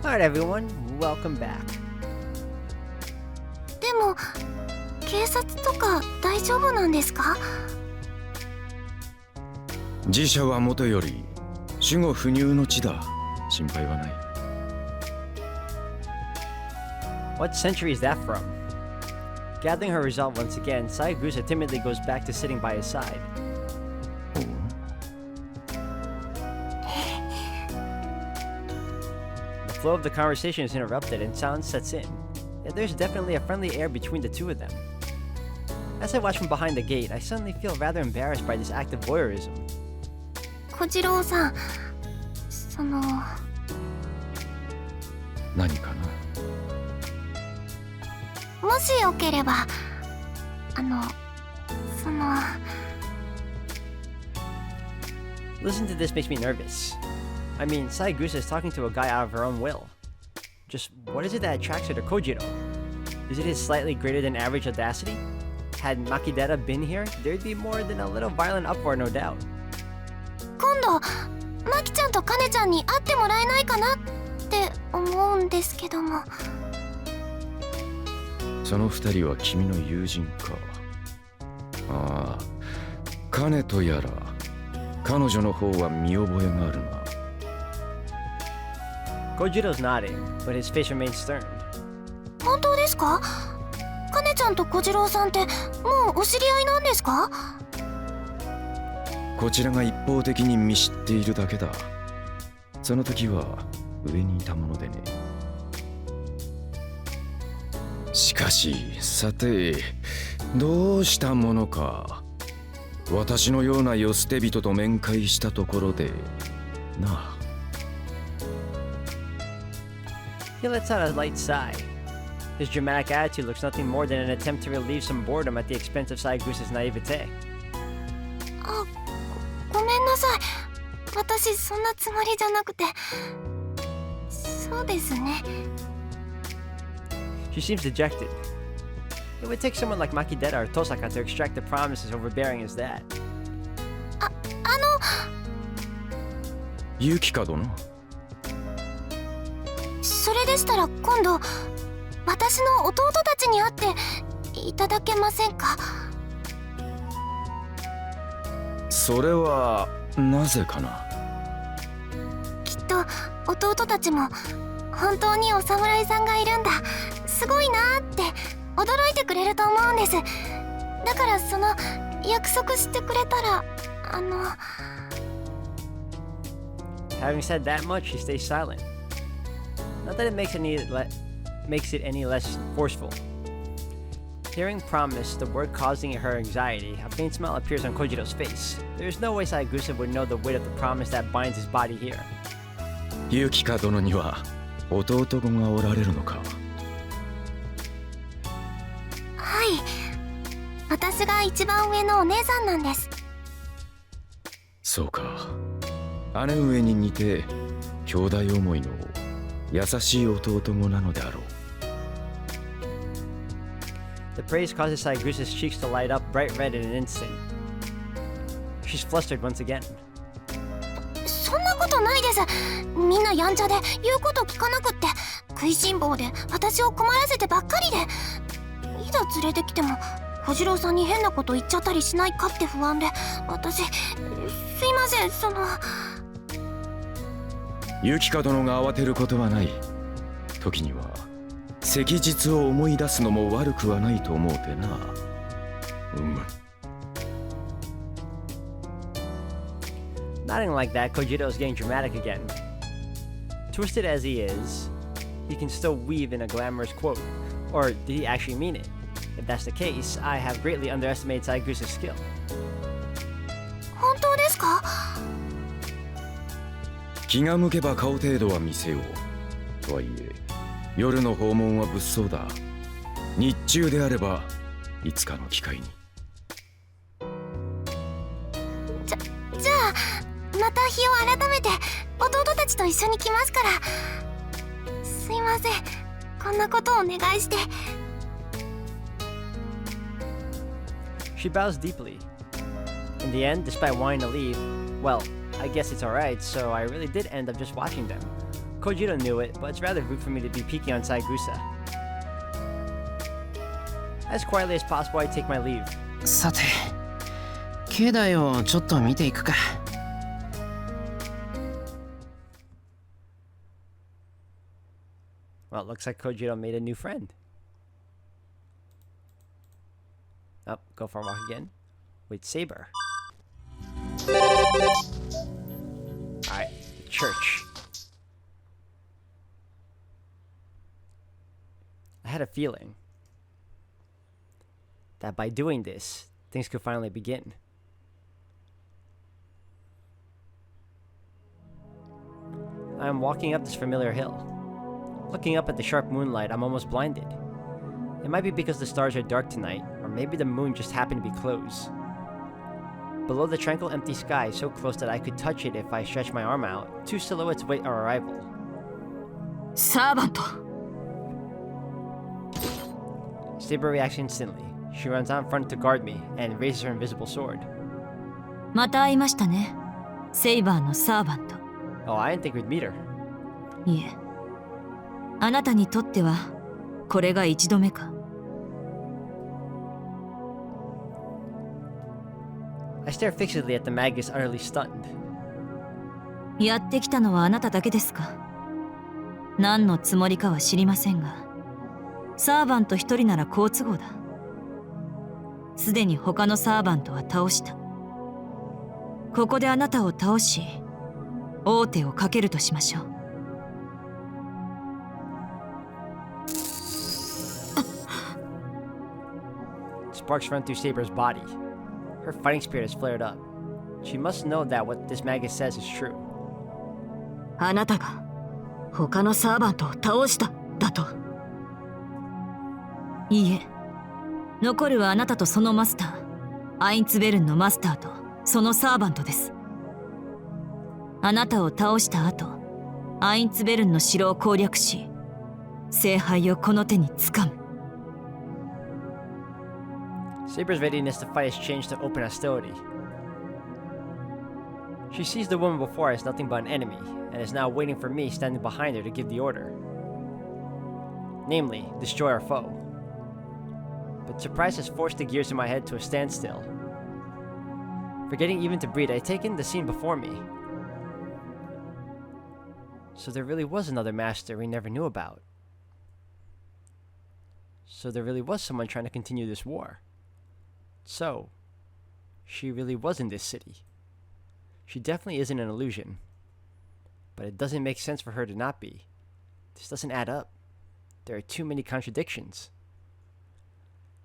Alright everyone, welcome back. でも警察とか大丈夫なんですか？自社はもとより守護不入の地だ。心配はない。What century is that from? Gathering her resolve once again, Sayagusa timidly goes back to sitting by his side. The flow of the conversation is interrupted and silence sets in. Yet there's definitely a friendly air between the two of them. As I watch from behind the gate, I suddenly feel rather embarrassed by this act of voyeurism. 小次郎さん、何かな。もしよければListen to this makes me nervous. I mean, Sayagusa is talking to a guy out of her own will. Just what is it that attracts her to Kojiro? Is it his slightly greater than average audacity? Had Makidera been here, there'd be more than a little violent uproar, no doubt. 今度マキちゃんとカネちゃんに会ってもらえないかなって思うんですけども。その二人は君の友人か。ああ、カネとやら彼女の方は見覚えがあるな。Kojiro's nodding, but his face remains stern. 本当ですか？カネちゃんと小次郎さんってもうお知り合いなんですか？こちらが一方的に見知っているだけだ。その時は上にいたものでね。しかし、さて、どうしたものか。私のような世捨て人と面会したところで、なあ。He lets out a light sigh. His dramatic attitude looks nothing more than an attempt to relieve some boredom at the expense of Sayagusa's naivete. ごめんなさい。私そんなつもりじゃなくて。そうですね。She seems dejected. It would take someone like Makidera or Tosaka to extract the promise as overbearing as that. ユキカ殿。それでしたら今度私の弟たちに会っていただけませんか？それはなぜかな。きっと弟たちも本当にお侍さんがいるんだ、すごいなーって驚いてくれると思うんです。だからその約束してくれたらHaving said that much, she stays silent. Not that it makes it any less forceful. Hearing promise, the word causing her anxiety, a faint smile appears on Kojiro's face. There is no way Sayagusa would know the weight of the promise that binds his body here. ユキカ殿には弟子がおられるのか。はい、私が一番上のお姉さんなんです。そうか。姉上に似て兄弟思いの優しい弟子なのであろう。The praise causes Sayagusa's cheeks to light up bright red in an instant. She's flustered once again. そんなことないです。みんなやんちゃで言うこと聞かなくって食いしん坊で私を困らせてばっかりで、いざ連れてきても小次郎さんに変なこと言っちゃったりしないかって不安で、私すいません。ユキカ殿が慌てることはない。時には昔日を思い出すのも悪くはないと思うてな。Nodding like that, Kojiro is getting dramatic again. Twisted as he is, he can still weave in a glamorous quote. Or did he actually mean it? If that's the case, I have greatly underestimated Sayagusa's skill. 本当ですか？気が向けば顔程度は見せよう。とはいえ、夜の訪問は物騒だ。日中であればいつかの機会に。じゃあまた日を改めて弟たちと一緒に来ますから。すいません、こんなことをお願いして。She bows deeply. In the end, despite wanting to leave, well, I guess it's alright, so I really did end up just watching them. Kojiro knew it, but it's rather rude for me to be peeking on Saigusa. As quietly as possible, I take my leave. さて、境内をちょっと見ていくか。Well, it looks like Kojiro made a new friend. Oh, go for a walk again. With Saber. Alright, church. I had a feeling that by doing this, things could finally begin. I am walking up this familiar hill. Looking up at the sharp moonlight, I'm almost blinded. It might be because the stars are dark tonight, or maybe the moon just happened to be close. Below the tranquil empty sky, so close that I could touch it if I stretched my arm out, two silhouettes wait our arrival. サーバント。 Saber reacts instantly. She runs out in front to guard me, and raises her invisible sword. また会いましたね。セイバーのサーバント。 Oh, I didn't think we'd meet her. いえ。あなたにとってはこれが一度目か。 I stare fixedly at the magus, utterly stunned. やってきたのはあなただけですか。何のつもりかは知りませんが、サーバント一人なら好都合だ。すでに他のサーバントは倒した。ここであなたを倒し、王手をかけるとしましょう。 Sparks run through Saber's body. Her fighting spirit has flared up. She must know that what this magus says is true. あなたが他のサーバントを倒しただと。いいえ、残るはあなたとそのマスター、アインツベルンのマスターとそのサーバントです。あなたを倒した後、アインツベルンの城を攻略し、聖杯をこの手に掴む。 Saber's readiness to fight has changed to open hostility. She sees the woman before her as nothing but an enemy, and is now waiting for me standing behind her to give the order. Namely, destroy our foe. But surprise has forced the gears in my head to a standstill. Forgetting even to breathe, I take in the scene before me. So there really was another master we never knew about. So there really was someone trying to continue this war. So, she really was in this city. She definitely isn't an illusion. But it doesn't make sense for her to not be. This doesn't add up. There are too many contradictions.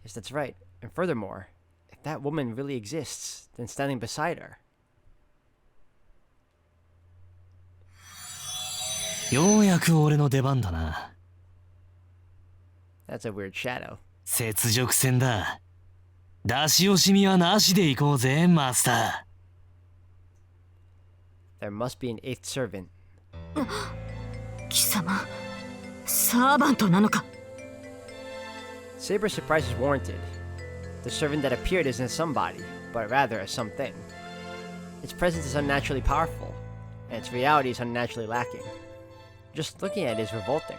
Yes, that's right. And furthermore, if that woman really exists, then standing beside her. ようやく俺の出番だな。 That's a weird shadow. 雪辱戦だ。出し惜しみはなしで行こうぜ、マスター。 There must be an eighth servant. 貴様、サーバントなのか。 Saber's surprise is warranted. The servant that appeared isn't somebody, but rather a something. Its presence is unnaturally powerful, and its reality is unnaturally lacking. Just looking at it is revolting.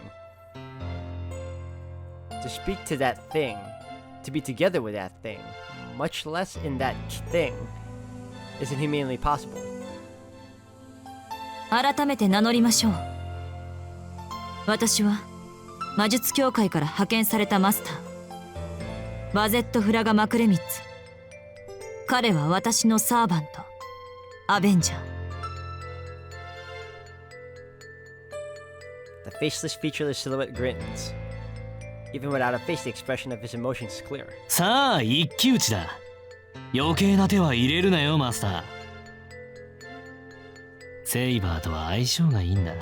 To speak to that thing, to be together with that thing, much less in that thing, isn't humanly possible. 改めて名乗りましょう。私は魔術協会から派遣されたマスター、バゼット・フラガ・マクレミッツ。彼は私のサーバント、アベンジャー。 The faceless, featureless silhouette grins. Even without a face, the expression of his emotions is clear. さあ、一騎打ちだ。余計な手は入れるなよ、マスター。セイバーとは相性がいいんだ。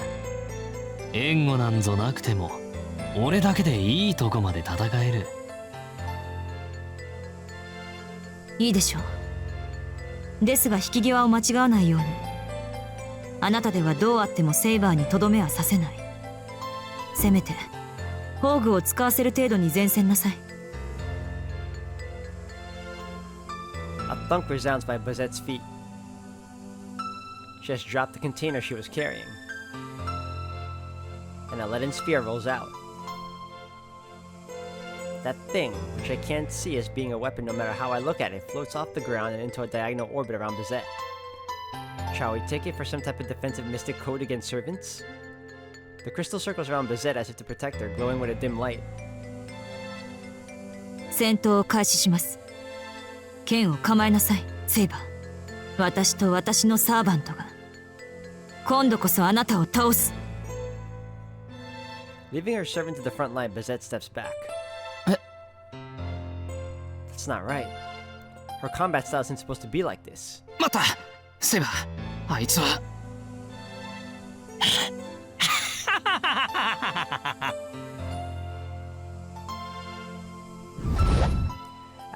援護なんぞなくても、俺だけでいいとこまで戦える。いいでしょう。ですが引き際を間違わないように。あなたではどうあってもセイバーにとどめはさせない。せめて宝具を使わせる程度に前線なさい。 A thunk resounds by Bazette's feet. She has dropped the container she was carrying. and a leaden sphere rolls out. That thing, which I can't see as being a weapon no matter how I look at it, floats off the ground and into a diagonal orbit around Bazette. Shall we take it for some type of defensive mystic code against servants? The crystal circles around Bazette as if to protect her, glowing with a dim light. 戦闘を開始します。剣を構えなさい、セイバー。私と私のサーバントが今度こそあなたを倒す。Leaving her servant to the front line, Bazette steps back. That's not right. Her combat style isn't supposed to be like this. 待った、セイバー。あいつは。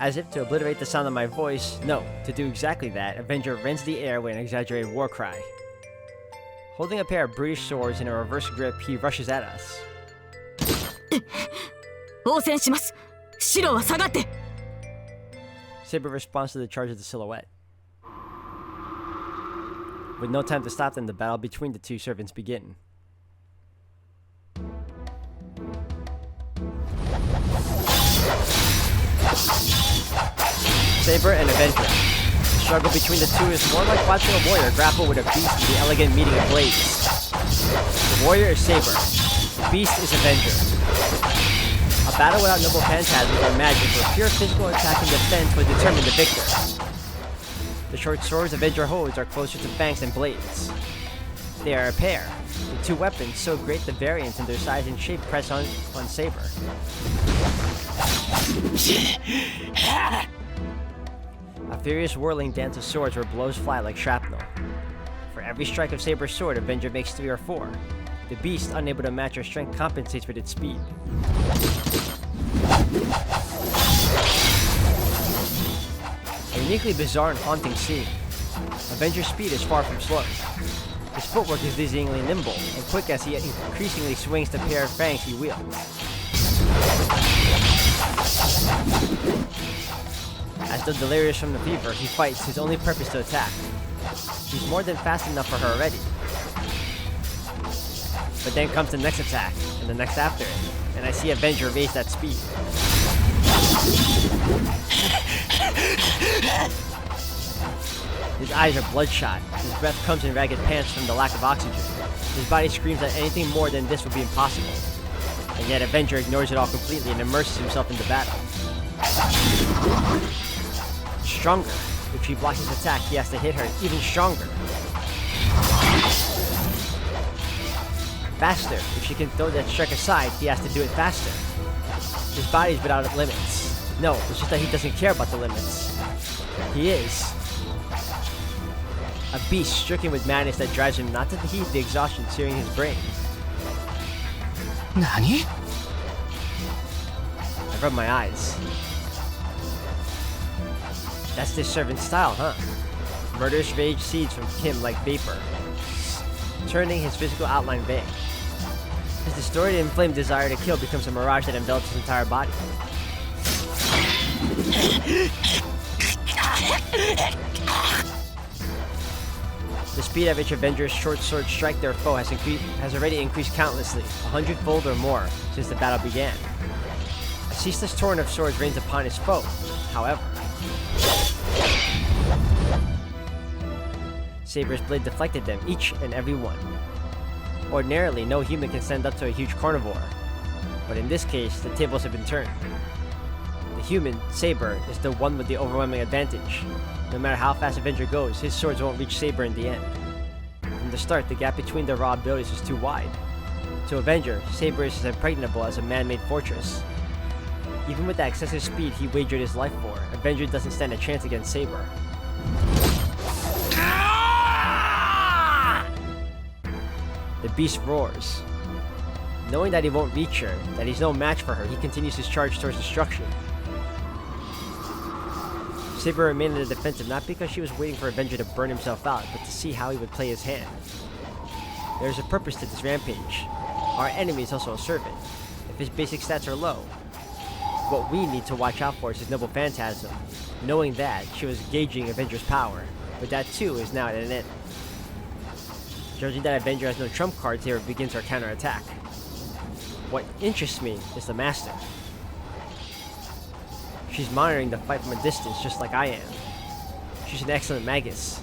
As if to obliterate the sound of my voice, no, to do exactly that, Avenger rends the air with an exaggerated war cry. Holding a pair of brutish swords in a reverse grip, he rushes at us. 応戦します。白は下がって。Saber responds to the charge of the silhouette. With no time to stop them, the battle between the two servants begin. Saber and Avenger. The struggle between the two is more like watching a warrior grapple with a beast in the elegant meeting of blades. The warrior is Saber. The beast is Avenger. A battle without noble phantasms or magic, where pure physical attack and defense would determine the victor. The short swords Avenger holds are closer to fangs than blades. They are a pair, with two weapons so great the variance in their size and shape press on Saber. A furious whirling dance of swords where blows fly like shrapnel. For every strike of Saber's sword, Avenger makes 3 or 4. The beast, unable to match her strength, compensates with its speed. A uniquely bizarre and haunting scene. Avenger's speed is far from slow. His footwork is dizzyingly nimble and quick as he increasingly swings the pair of fangs he wields. As though delirious from the fever, he fights, his only purpose to attack. He's more than fast enough for her already. But then comes the next attack, and the next after it, and I see Avenger raise that speed. His eyes are bloodshot, his breath comes in ragged pants from the lack of oxygen. His body screams that anything more than this would be impossible. And yet Avenger ignores it all completely and immerses himself into battle. Stronger. If she blocks his attack, he has to hit her even stronger. Faster. If she can throw that strike aside, he has to do it faster. His body's without limits. No, it's just that he doesn't care about the limits. He is a beast stricken with madness that drives him not to heed the exhaustion searing his brain. 何？ I rub my eyes. That's this servant's style, huh? Murderous rage seeds from him like vapor, turning his physical outline vague. His distorted and inflamed desire to kill becomes a mirage that envelops his entire body. The speed at which Avengers' short swords strike their foe has already increased countlessly, 100-fold or more, since the battle began. A ceaseless torrent of swords rains upon his foe, however. Saber's blade deflected them, each and every one. Ordinarily, no human can stand up to a huge carnivore, but in this case, the tables have been turned. The human, Saber, is the one with the overwhelming advantage. No matter how fast Avenger goes, his swords won't reach Saber in the end. From the start, the gap between their raw abilities is too wide. To Avenger, Saber is as impregnable as a man-made fortress. Even with that excessive speed he wagered his life for, Avenger doesn't stand a chance against Saber. The beast roars. Knowing that he won't reach her, that he's no match for her, he continues his charge towards destruction. Saber remained in the defensive not because she was waiting for Avenger to burn himself out, but to see how he would play his hand. There is a purpose to this rampage. Our enemy is also a servant. If his basic stats are low, what we need to watch out for is his noble phantasm. Knowing that, she was gauging Avenger's power, but that too is now at an end. Judging that Avenger has no trump cards here, begins our counterattack. What interests me is the master. She's monitoring the fight from a distance just like I am. She's an excellent magus.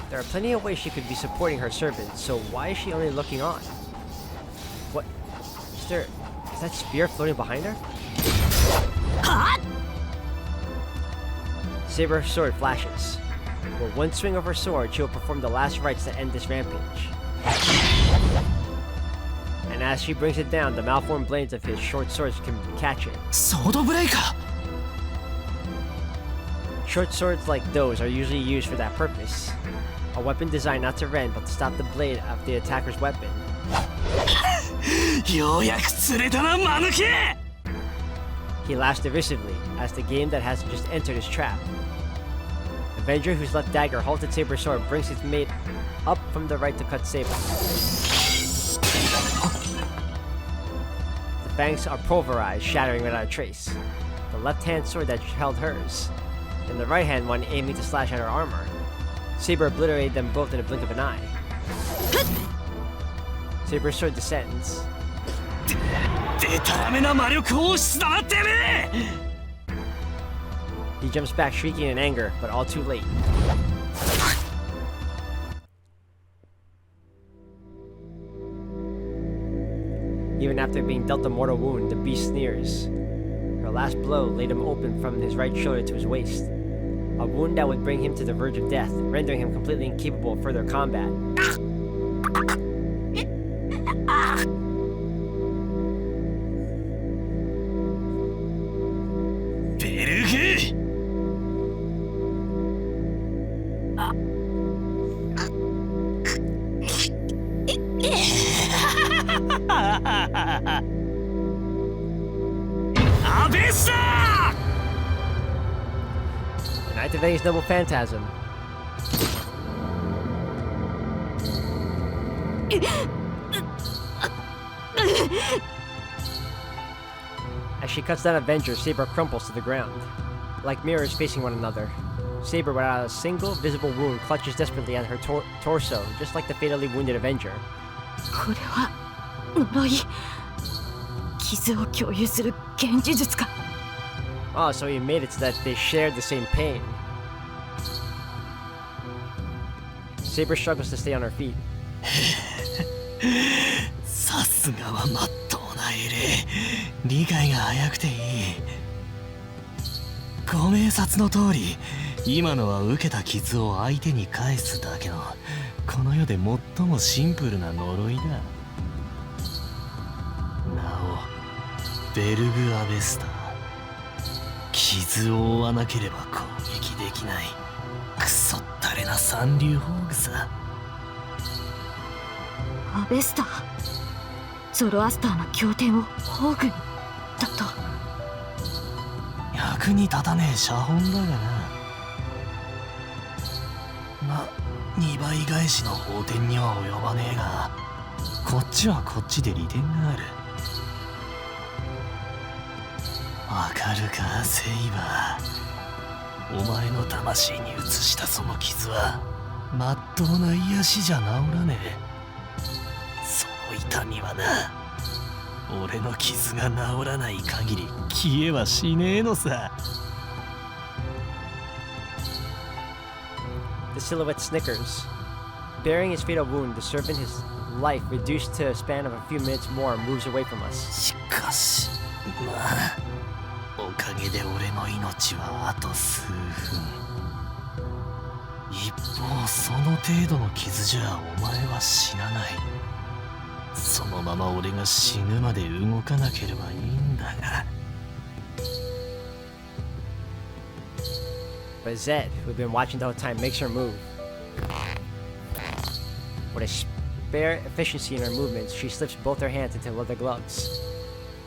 There are plenty of ways she could be supporting her servant, so why is she only looking on? What? Is that spear floating behind her? Saber sword flashes. With one swing of her sword, she will perform the last rites that end this rampage. And as she brings it down, the malformed blades of his short swords can catch it. ソードブレイカー Short swords like those are usually used for that purpose. A weapon designed not to rend, but to stop the blade of the attacker's weapon. ようやく釣れたなマヌケ He laughs derisively as the game that has just entered his trap. Avenger, whose left dagger halted Saber's sword, brings his mate up from the right to cut Saber. The fangs are pulverized, shattering without a trace. The left-hand sword that held hers, and the right-hand one aiming to slash at her armor. Saber obliterated them both in a blink of an eye. Saber's sword descends. でたらめな魔力放出だなてめえ He jumps back, shrieking in anger, but all too late. Even after being dealt a mortal wound, the beast sneers. Her last blow laid him open from his right shoulder to his waist. A wound that would bring him to the verge of death, rendering him completely incapable of further combat. Verg! Avesta! And activating his noble phantasm. As she cuts down Avenger, Saber crumples to the ground. Like mirrors facing one another, Saber, without a single visible wound, clutches desperately at her torso, just like the fatally wounded Avenger. これは呪い傷を共有する現実術か Oh, so he made it so that they shared the same pain. Saber struggles to stay on her feet. さすがはまっとうな英霊理解が早くていいご明察の通り今のは受けた傷を相手に返すだけのこの世で最もシンプルな呪いだなおベルグ・アベスタ傷を負わなければ攻撃できないクソったれな三流宝具さアベスタゾロアスターの経典を宝具にだと役に立たねえ写本だがなま2倍返しの法典には及ばねえがこっちはこっちで利点があるわかるかセイバーお前の魂に移したその傷はまっとうな癒しじゃ治らねえその痛みはな俺の傷が治らない限り消えはしねえのさ The silhouette snickers. Bearing his fatal wound, the servant, his life reduced to a span of a few minutes more, moves away from us. しかしまあおかげで俺の命はあと数分一方その程度の傷じゃお前は死なないそのまま俺が死ぬまで動かなければいいんだが But Zed, who'd been watching the whole time, makes her move. With a spare efficiency in her movements, she slips both her hands into leather gloves.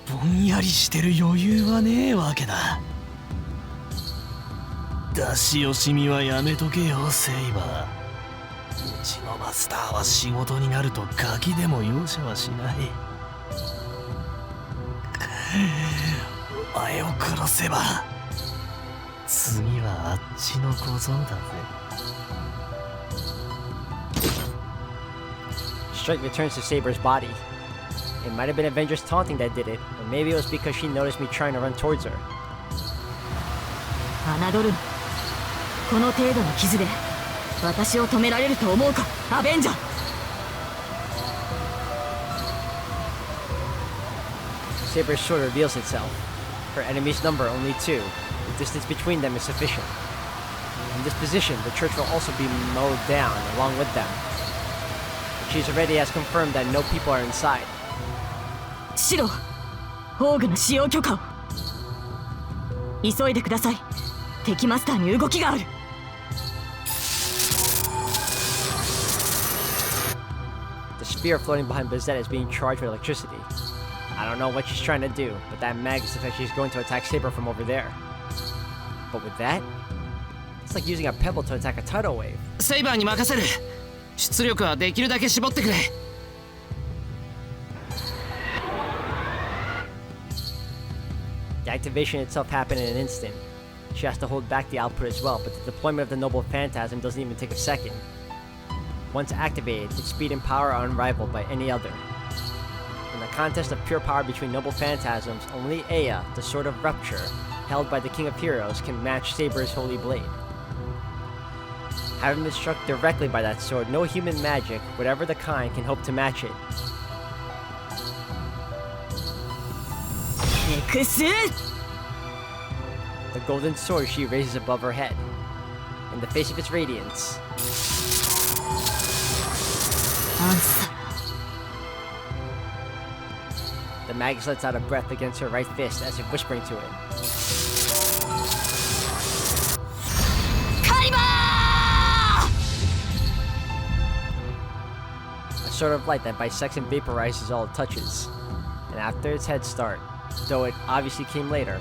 ぼんやりしてる余裕はねえわけだ出し惜しみはやめとけよセイバーうちのマスターは仕事になるとガキでも容赦はしないお前を殺せば次はあっちの小僧だぜ Strike returns to Saber's body. It might have been Avengers taunting that did it, or maybe it was because she noticed me trying to run towards her. 侮るな。この程度の傷で私を止められると思うか、アベンジャー。Saber's sword reveals itself. Her enemy's number only 2. The distance between them is sufficient. In this position, the church will also be mowed down along with them. She's already has confirmed that no people are inside. シロ、オーグの使用許可を。急いでください。敵マスターに動きがある。The spear floating behind Bazette is being charged with electricity. I don't know what she's trying to do, but that Magus looks like she's going to attack Saber from over there. But with that, it's like using a pebble to attack a tidal wave. セイバーに任せる。出力はできるだけ絞ってくれ。The activation itself happened in an instant. She has to hold back the output as well, but the deployment of the Noble Phantasm doesn't even take a second. Once activated, its speed and power are unrivaled by any other. In the contest of pure power between Noble Phantasms, only Ea, the Sword of Rupture, held by the King of Heroes, can match Saber's Holy Blade. Having been struck directly by that sword, no human magic, whatever the kind, can hope to match it. エクス The golden sword she raises above her head. In the face of its radiance, アンサ the Magus lets out a breath against her right fist as if whispering to it. カリバー A sort of light that bisects and vaporizes all it touches. And after its head start, though it obviously came later,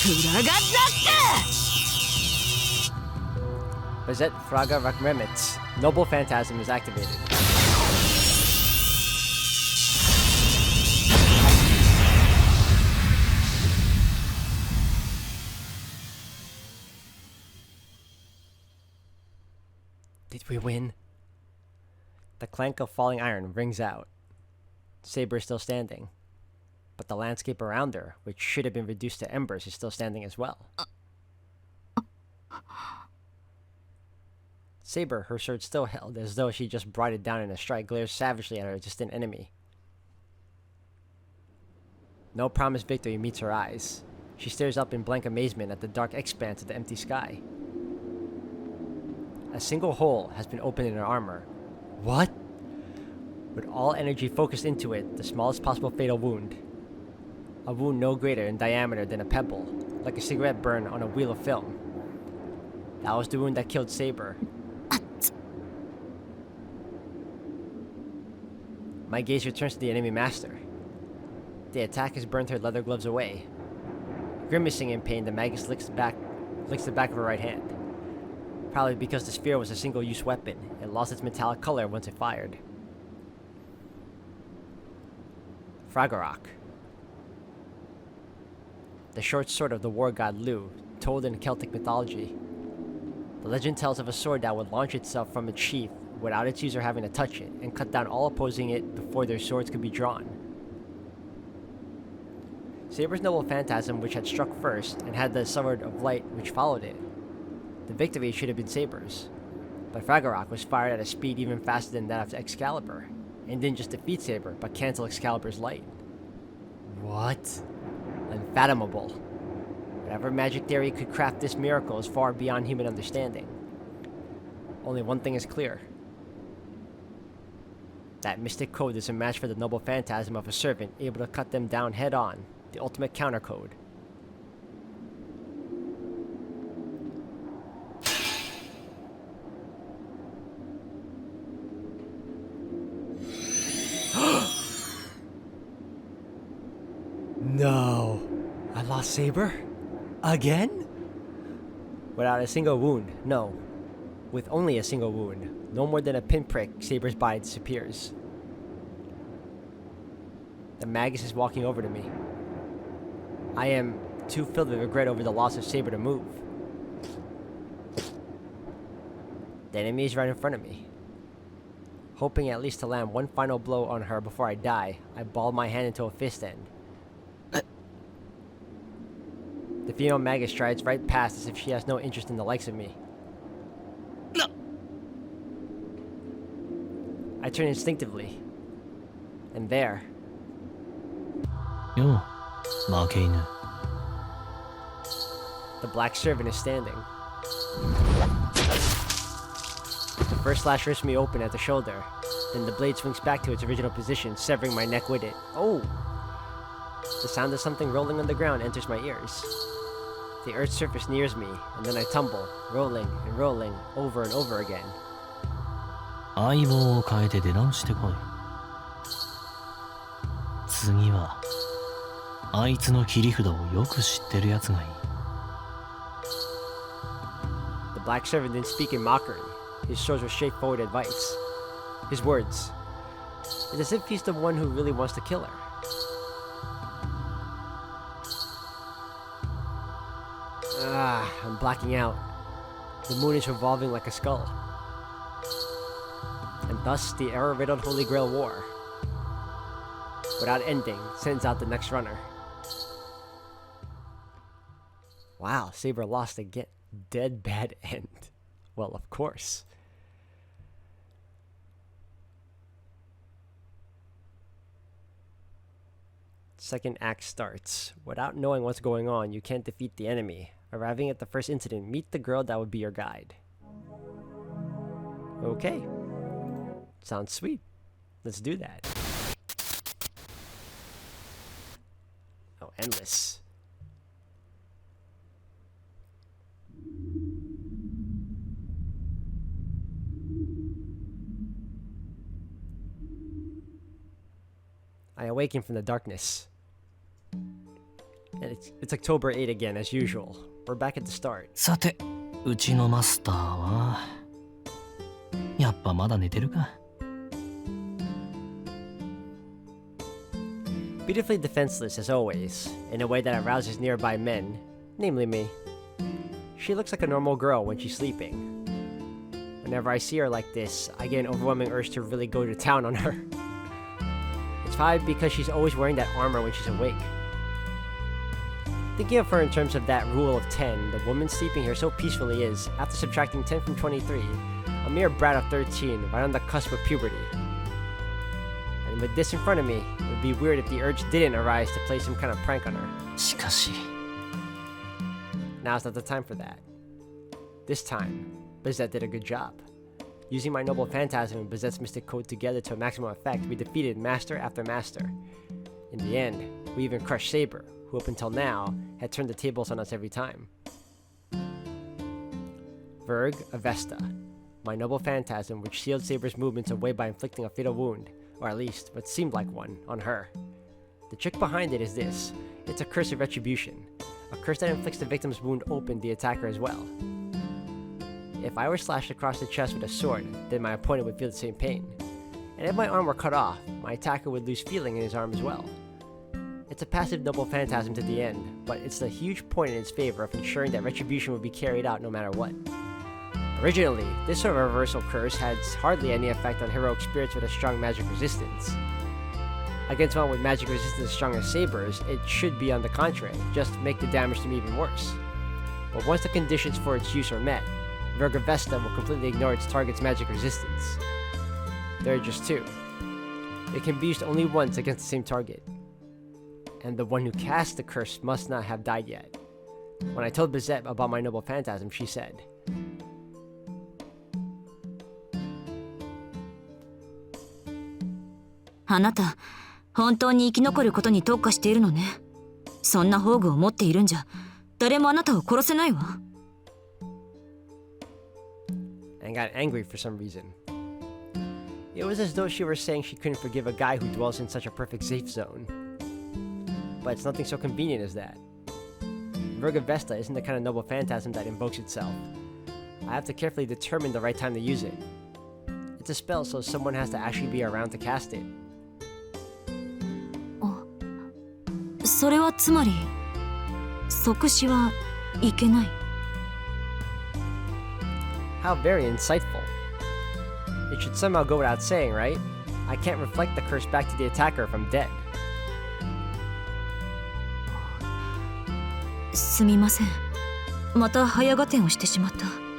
フラガザッ Bazette Fraga Rakremitz, Noble Phantasm is activated. Did we win? The clank of falling iron rings out. Saber is still standing. But the landscape around her, which should have been reduced to embers, is still standing as well. Saber, her sword still held as though she just brought it down in a strike, glares savagely at her distant enemy. No promised victory meets her eyes. She stares up in blank amazement at the dark expanse of the empty sky. A single hole has been opened in her armor. What? With all energy focused into it, the smallest possible fatal wound. A wound no greater in diameter than a pebble, like a cigarette burn on a wheel of film. That was the wound that killed Saber. My gaze returns to the enemy master. The attack has burned her leather gloves away. Grimacing in pain, the Magus licks the back of her right hand. Probably because the sphere was a single-use weapon. It lost its metallic color once it fired. Fragarok. The short sword of the war god Lu, told in Celtic mythology. The legend tells of a sword that would launch itself from its sheath without its user having to touch it, and cut down all opposing it before their swords could be drawn. Saber's Noble Phantasm, which had struck first, and had the Sword of Light which followed it. The victory should have been Saber's, but Fragarok was fired at a speed even faster than that of Excalibur, and didn't just defeat Saber, but cancel Excalibur's light. What? Unfathomable. Whatever magic theory could craft this miracle is far beyond human understanding. Only one thing is clear. That mystic code is a match for the Noble Phantasm of a servant able to cut them down head-on, the ultimate counter code. No. I lost Saber? Again? Without a single wound, no. With only a single wound, no more than a pinprick, Saber's body disappears. The Magus is walking over to me. I am too filled with regret over the loss of Saber to move. The enemy is right in front of me. Hoping at least to land one final blow on her before I die, I balled my hand into a fist end. The female maggot strides right past as if she has no interest in the likes of me. No. I turn instinctively. And there, よう、負け犬。 the black servant is standing. The first slash rips me open at the shoulder. Then the blade swings back to its original position, severing my neck with it. Oh! The sound of something rolling on the ground enters my ears. The earth's surface nears me, and then I tumble, rolling and rolling, over and over again. 相棒を変えて出直してこい。次はあいつの切り札をよく知ってるやつがいい。 The black servant didn't speak in mockery. His words were straightforward advice. His words. It's as if he's the one who really wants to kill her. I'm blacking out. The moon is revolving like a skull. And thus the error-riddled Holy Grail War, without ending, sends out the next runner. Wow, SEIBA lost again. Dead bad end. Well, of course. Second act starts. Without knowing what's going on, you can't defeat the enemy. Arriving at the first incident, meet the girl that would be your guide. Okay. Sounds sweet. Let's do that. Oh, endless. I awaken from the darkness. And it's October 8 again, as usual. We're back at the start. さて、うちのマスターはやっぱまだ寝てるか。 Beautifully defenseless as always, in a way that arouses nearby men, namely me. She looks like a normal girl when she's sleeping. Whenever I see her like this, I get an overwhelming urge to really go to town on her. It's probably because she's always wearing that armor when she's awake. Thinking of her in terms of that rule of 10, the woman sleeping here so peacefully is, after subtracting 10 from 23, a mere brat of 13, right on the cusp of puberty. And with this in front of me, it would be weird if the urge didn't arise to play some kind of prank on her. しかし、 Now's not the time for that. This time, Bizet did a good job. Using my noble phantasm and Bizet's mystic code together to a maximum effect, we defeated master after master. In the end, we even crushed SEIBA, who up until now had turned the tables on us every time. Verg, Avesta, my noble phantasm which sealed SEIBA's movements away by inflicting a fatal wound, or at least what seemed like one, on her. The trick behind it is this: it's a curse of retribution, a curse that inflicts the victim's wound open the attacker as well. If I were slashed across the chest with a sword, then my opponent would feel the same pain. And if my arm were cut off, my attacker would lose feeling in his arm as well. It's a passive noble phantasm to the end, but it's a huge point in its favor of ensuring that retribution would be carried out no matter what. Originally, this sort of reversal curse had hardly any effect on heroic spirits with a strong magic resistance. Against one with magic resistance as strong as SEIBA's, it should be on the contrary, just make the damage to me even worse. But once the conditions for its use are met, Verg Avesta will completely ignore its target's magic resistance. There are just two. It can be used only once against the same target. And the one who cast the curse must not have died yet. When I told Bizet about my noble phantasm, she said, あなた、本当に生き残ることに特化しているのね。そんな宝具を持っているんじゃ、誰もあなたを殺せないわ。and got angry for some reason. It was as though she were saying she couldn't forgive a guy who dwells in such a perfect safe zone. But it's nothing so convenient as that. Verg Avesta isn't the kind of noble phantasm that invokes itself. I have to carefully determine the right time to use it. It's a spell, so someone has to actually be around to cast it. それはつまり、即死はいけない。 How very insightful. It should somehow go without saying, right? I can't reflect the curse back to the attacker if I'm dead. すみません。また早合点をしてしまった。